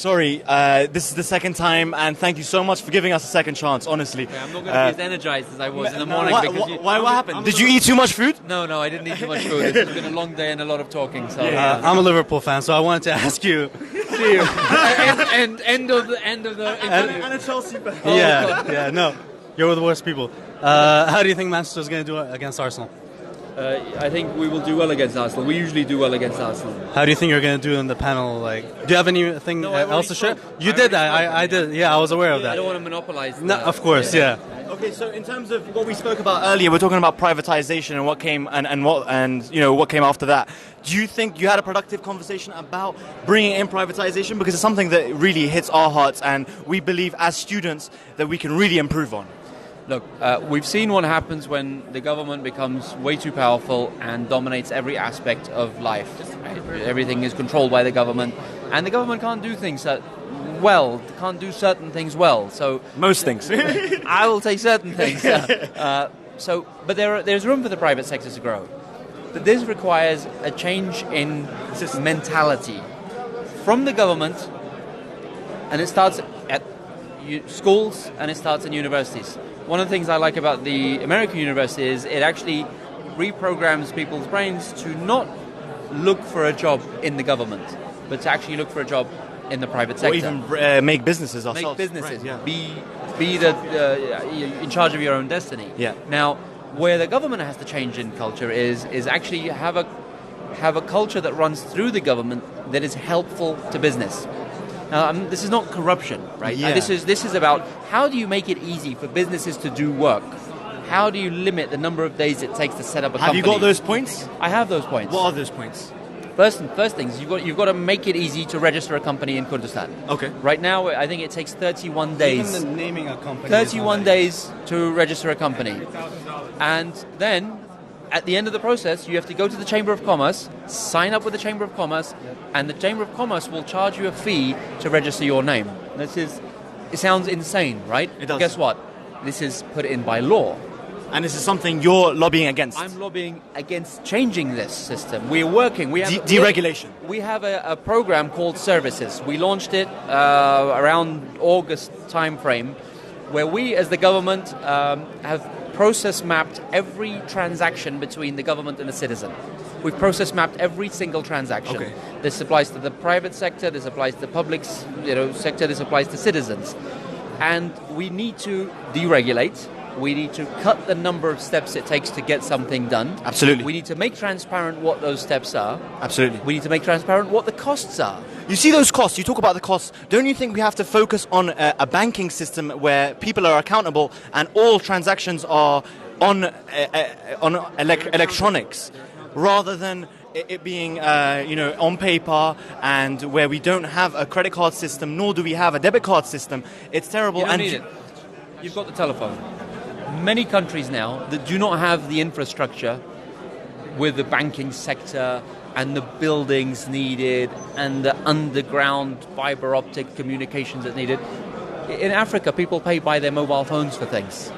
Sorry, this is the second time, and thank you so much for giving us a second chance, honestly. Okay, I'm not going to be as energized as I was in the morning. What happened? Did you eat too much food? No, I didn't eat too much food. It's been a long day and a lot of talking. So I'm a Liverpool fan, so I wanted to ask you. and end of the interview. And a Chelsea fan. No, you're the worst people. How do you think Manchester's going to do against Arsenal? I think we will do well against Arsenal. We usually do well against Arsenal. How do you think you're going to do in the panel? Like, do you have anything else to share? You did that. I did. Yeah, I was aware of that. I don't want to monopolize. No, of course, yeah. Okay, so in terms of what we spoke about earlier, we're talking about privatization and what came what came after that. Do you think you had a productive conversation about bringing in privatization, because it's something that really hits our hearts, and we believe as students that we can really improve on? Look, we've seen what happens when the government becomes way too powerful and dominates every aspect of life. Right? Everything is controlled by the government, and the government can't do things can't do certain things well. So most things. I will say certain things. But there's room for the private sector to grow. But this requires a change in mentality from the government, and it starts at schools and it starts in universities. One of the things I like about the American university is it actually reprograms people's brains to not look for a job in the government, but to actually look for a job in the private sector. Or even make businesses ourselves. Make businesses. Right, yeah. Be in charge of your own destiny. Yeah. Now, where the government has to change in culture is actually have a culture that runs through the government that is helpful to business. Now, this is not corruption, right? Yeah. This is about how do you make it easy for businesses to do work? How do you limit the number of days it takes to set up a company? Have you got those points? I have those points. What are those points? First things, you've got to make it easy to register a company in Kurdistan. Okay. Right now, I think it takes 31 days. Even naming a company. 31 days to register a company. And then, at the end of the process, you have to go to the Chamber of Commerce, sign up with the Chamber of Commerce, and the Chamber of Commerce will charge you a fee to register your name. It sounds insane, right? It does. Guess what? This is put in by law. And this is something you're lobbying against. I'm lobbying against changing this system. We're working. We have deregulation. We have a program called Services. We launched it around August timeframe, where we, as the government, have process mapped every transaction between the government and the citizen. We've process mapped every single transaction. Okay. This applies to the private sector. This applies to the public sector. This applies to citizens. And we need to deregulate. We need to cut the number of steps it takes to get something done. Absolutely. We need to make transparent what those steps are. Absolutely. We need to make transparent what the costs are. You see those costs, you talk about the costs. Don't you think we have to focus on a banking system where people are accountable and all transactions are on electronics, rather than it being on paper, and where we don't have a credit card system, nor do we have a debit card system? It's terrible. You don't need it. You've got the telephone. Many countries now that do not have the infrastructure with the banking sector and the buildings needed and the underground fiber optic communications that needed. In Africa, people pay by their mobile phones for things.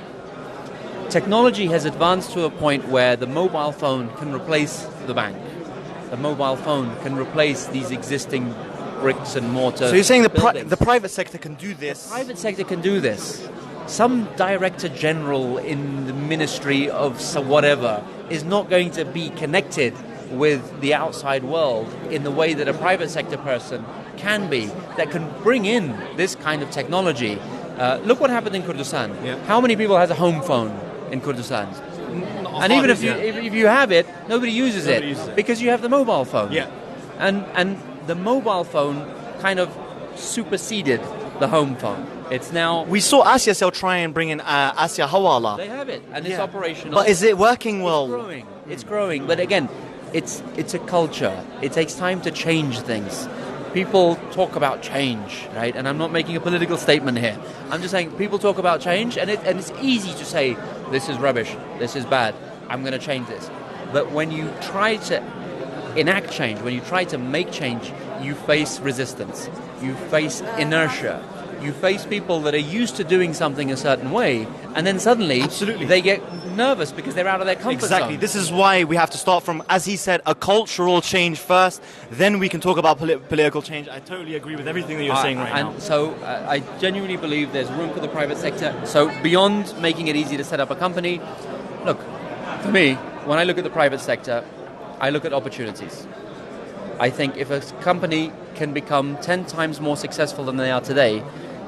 Technology has advanced to a point where the mobile phone can replace the bank. The mobile phone can replace these existing bricks and mortar. So you're saying the private sector can do this? The private sector can do this. Some director general in the ministry of whatever is not going to be connected with the outside world in the way that a private sector person can be, that can bring in this kind of technology. Look what happened in Kurdistan. Yeah. How many people has a home phone in Kurdistan? And even if you have it, nobody uses it because you have the mobile phone. Yeah. And the mobile phone kind of superseded the home phone. It's now... We saw Asia Cell try and bring in Asia Hawala. They have it, and it's operational. But is it working well? It's growing. But again, it's a culture. It takes time to change things. People talk about change, right? And I'm not making a political statement here. I'm just saying people talk about change, and it's easy to say, this is rubbish, this is bad, I'm going to change this. But when you try to enact change, when you try to make change, you face resistance. You face inertia. You face people that are used to doing something a certain way, and then suddenly Absolutely. they get nervous because they're out of their comfort Exactly. zone. This is why we have to start from, as he said, a cultural change first. Then we can talk about political change. I totally agree with everything that you're saying right now. And so I genuinely believe there's room for the private sector. So beyond making it easy to set up a company, look, for me, when I look at the private sector, I look at opportunities. I think if a company can become 10 times more successful than they are today,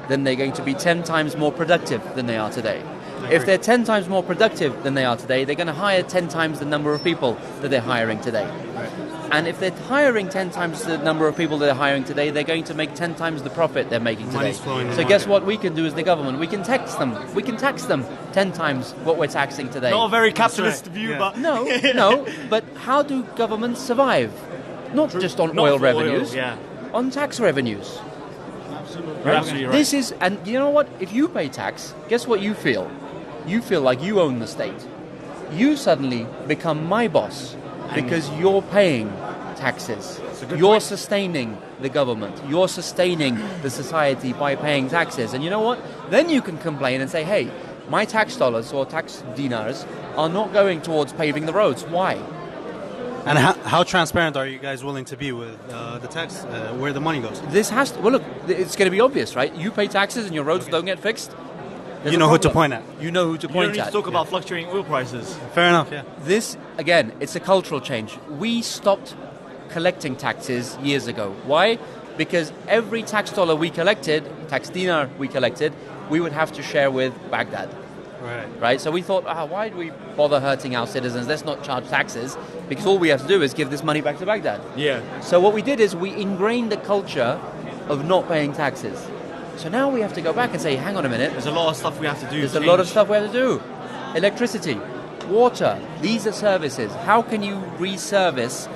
then they're going to be 10 times more productive than they are today. If they're 10 times more productive than they are today, they're going to hire 10 times the number of people that they're hiring today. Right. And if they're hiring 10 times the number of people that they're hiring today, they're going to make 10 times the profit they're making today. Money's flowing in the So market. guess what we can do as the government? We can tax them. We can tax them 10 times what we're taxing today. Not a very capitalist view, Yeah. but No, but how do governments survive? Not just on Not oil for revenues, yeah. on tax revenues. You're absolutely right. This is, and you know what? If you pay tax, guess what you feel? You feel like you own the state. You suddenly become my boss because you're paying taxes. You're sustaining the government. You're sustaining the society by paying taxes. And you know what? Then you can complain and say, hey, my tax dollars or tax dinars are not going towards paving the roads. Why? And how transparent are you guys willing to be with the tax, where the money goes? This has to, well, look, it's going to be obvious, right? You pay taxes and your roads don't get fixed. There's You a know who to problem. point at. You know who to You don't point need at. to talk about fluctuating oil prices. Fair enough, yeah. This, again, it's a cultural change. We stopped collecting taxes years ago. Why? Because every tax dollar we collected, tax dinar we collected, we would have to share with Baghdad. Right? So we thought, why do we bother hurting our citizens? Let's not charge taxes, because all we have to do is give this money back to Baghdad. Yeah. So what we did is we ingrained the culture of not paying taxes. So now we have to go back and say, hang on a minute, There's a lot of stuff we have to do. there's a lot of stuff we have to do. Electricity, water, these are services. How can you reservice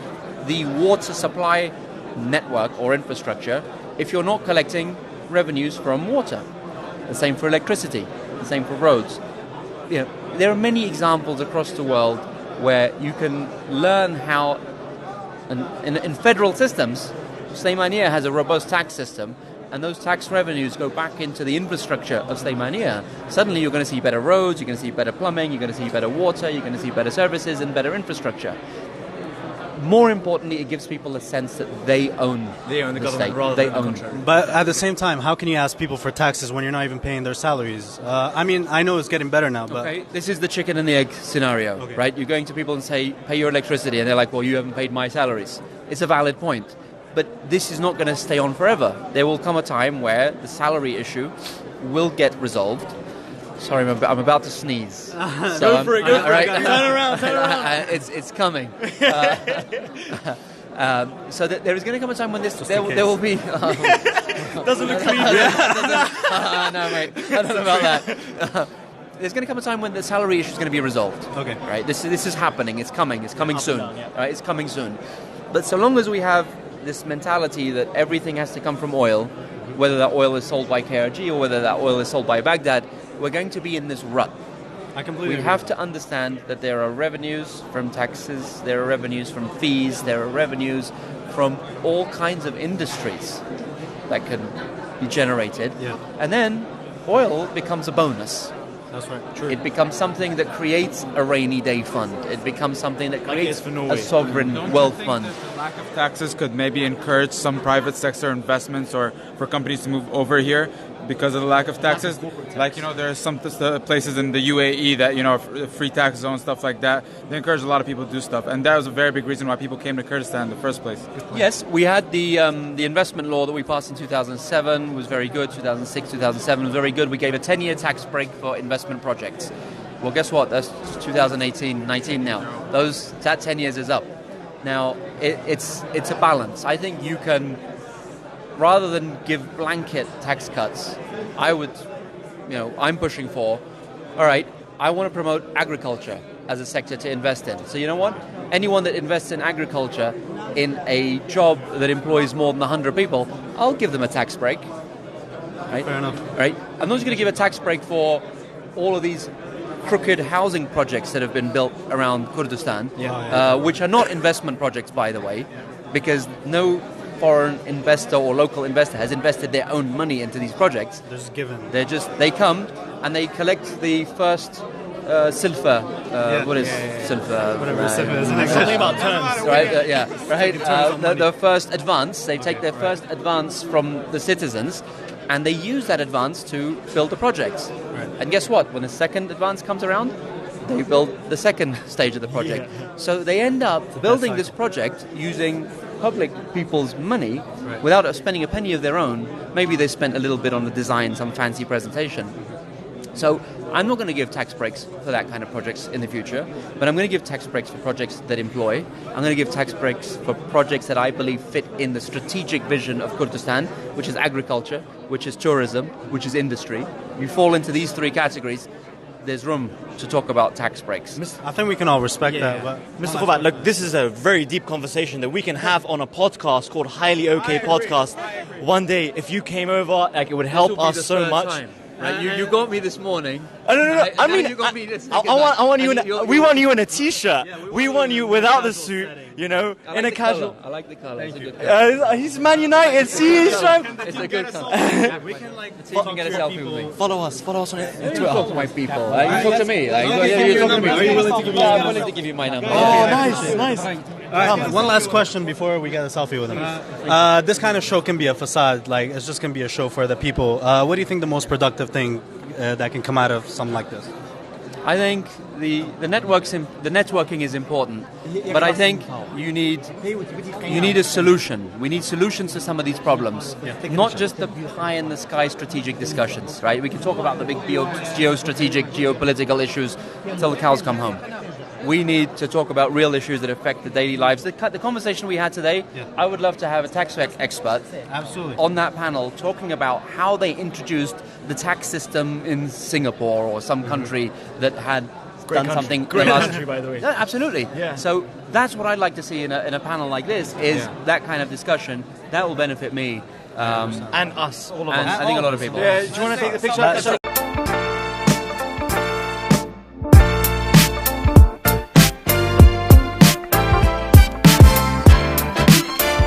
the water supply network or infrastructure if you're not collecting revenues from water? The same for electricity, the same for roads. You know, there are many examples across the world where you can learn how, in federal systems, Sleiman has a robust tax system, and those tax revenues go back into the infrastructure of Sleiman. Suddenly you're going to see better roads, you're going to see better plumbing, you're going to see better water, you're going to see better services and better infrastructure. More importantly, it gives people a sense that they own the government state. rather They than the own contrary. But at the same time, how can you ask people for taxes when you're not even paying their salaries? I mean, I know it's getting better now, but... Okay, this is the chicken and the egg scenario, Okay. right? You're going to people and say, pay your electricity, and they're like, well, you haven't paid my salaries. It's a valid point. But this is not going to stay on forever. There will come a time where the salary issue will get resolved. Sorry, I'm about to sneeze. Go for it, go for it. Turn around. It's coming. So there is going to come a time when there will be... Doesn't look clean. no, mate. I don't know about that. There's going to come a time when the salary issue is going to be resolved. Okay. Right? This is happening. It's coming. It's coming soon. down, yeah. Right? It's coming soon. But so long as we have this mentality that everything has to come from oil, whether that oil is sold by KRG or whether that oil is sold by Baghdad, we're going to be in this rut. I completely We agree. have to understand that there are revenues from taxes, there are revenues from fees, there are revenues from all kinds of industries that can be generated. Yeah. And then oil becomes a bonus. That's right. True. It becomes something that creates a rainy day fund. It becomes something that it creates is for Norway. a sovereign Don't wealth you think fund. that the lack of taxes could maybe encourage some private sector investments or for companies to move over here because of the lack of taxes? Like, there are some places in the UAE that, free tax zone, stuff like that. They encourage a lot of people to do stuff. And that was a very big reason why people came to Kurdistan in the first place. Yes, we had the investment law that we passed in 2007 was very good. 2006, 2007 was very good. We gave a 10-year tax break for investment projects. Well, guess what? That's 2018, 19 now. That 10 years is up. Now, it's a balance. I think you can, rather than give blanket tax cuts, I'm pushing for, all right, I want to promote agriculture as a sector to invest in. So you know what? Anyone that invests in agriculture in a job that employs more than 100 people, I'll give them a tax break. Right? Fair enough. Right? I'm not just going to give a tax break for all of these crooked housing projects that have been built around Kurdistan, which are not investment projects, by the way, because no foreign investor or local investor has invested their own money into these projects. They're just given. They come and they collect the first silver. What is silver? Whatever silver is. Something about terms. Right? Right. The first advance. They take their first advance from the citizens, and they use that advance to build the projects. Right. And guess what? When the second advance comes around, they build the second stage of the project. So they end up building this project using public people's money without spending a penny of their own. Maybe they spent a little bit on the design, some fancy presentation. So I'm not going to give tax breaks for that kind of projects in the future, but I'm going to give tax breaks for projects that employ. I'm going to give tax breaks for projects that I believe fit in the strategic vision of Kurdistan, which is agriculture, which is tourism, which is industry. You fall into these three categories, there's room to talk about tax breaks. I think we can all respect that. But Mr. Qubad, look, this is a very deep conversation that we can have on a podcast called Highly OK Podcast. One day, if you came over, like, it would help us so much. Time, right? You got me this morning. No. I mean, you got me this I want you. We want you in a t-shirt. We want you without the suit. You know, in a casual. I like the color. It's a good color. He's Man United. See, he's trying. It's a good color. we can like See if you can get a selfie with me. Follow us on You talk to my people. You talk to me. You talk to me. Are you willing to give me I'm willing to give you my number. Oh, nice. All right, one last question before we get a selfie with him. This kind of show can be a facade, like it's just going to be a show for the people. What do you think the most productive thing that can come out of something like this? I think the networking is important, but I think you need a solution. We need solutions to some of these problems, not just the pie in the sky strategic discussions. Right? We can talk about the big geostrategic, geopolitical issues until the cows come home. We need to talk about real issues that affect the daily lives. The conversation we had today, I would love to have a tax expert on that panel talking about how they introduced the tax system in Singapore or some country that had done something. Great country, by the way. Yeah, absolutely. Yeah. So that's what I'd like to see in a panel like this, is that kind of discussion. That will benefit me. And us, all of us. And I think a lot of people. Yeah, do you want to take the picture?